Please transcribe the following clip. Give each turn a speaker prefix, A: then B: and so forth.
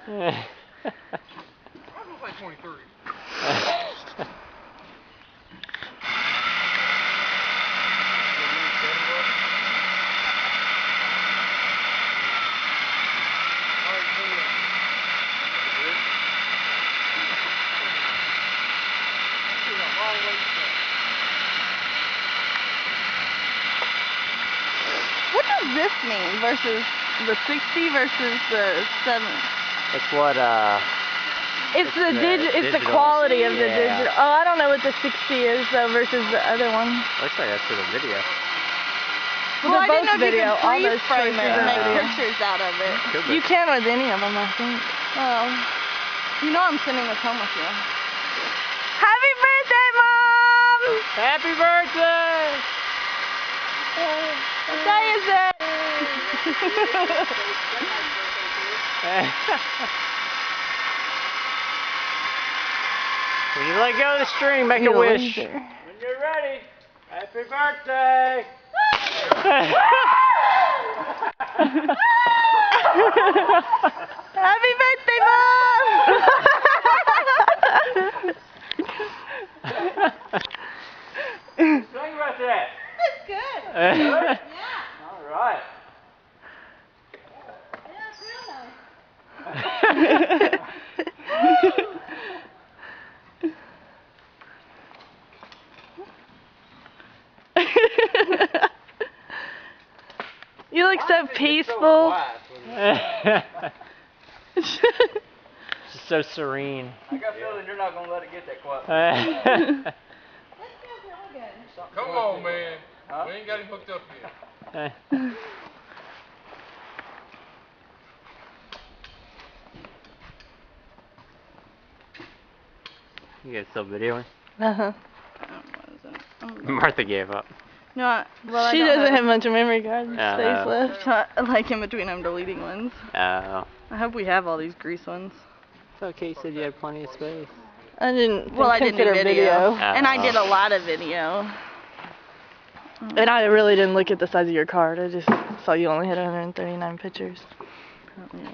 A: I was like 23.
B: What does this mean versus the 60 versus the 7?
A: It's what,
B: It's the
A: digital.
B: quality of the
A: Yeah.
B: digital. Oh, I don't know what the 60 is though versus the other one.
A: Looks like that's for the video.
B: Well, I didn't know
C: video.
B: if you could freeze frame it and make
A: video.
B: pictures out of it.
A: Could be.
B: You can with any of them, I think. Oh. You know I'm sending this home with you. Happy birthday, Mom!
A: Happy birthday!
B: What day is it?
A: When you let go of the string, make a wish. When you're ready, happy birthday!
B: Happy birthday, Mom!
A: Think about that.
B: That's good.
A: Good?
B: Yeah.
A: All right.
B: You look so peaceful.
A: She's so serene.
D: I got a feeling you're not going to let it get that quiet.
A: Come
D: on, man.
A: Huh?
D: We ain't got him hooked up yet.
A: You guys still videoing?
B: Uh-huh.
A: Martha gave up.
B: No, well, she doesn't have much memory card space left. Like in between, I'm deleting ones.
A: Oh.
B: I hope we have all these grease ones.
A: It's okay, you said you had plenty of space.
B: I didn't. Well, I didn't do video, and I did a
A: Oh.
B: lot of video. And I really didn't look at the size of your card. I just saw you only had 139 pictures. Oh, yeah.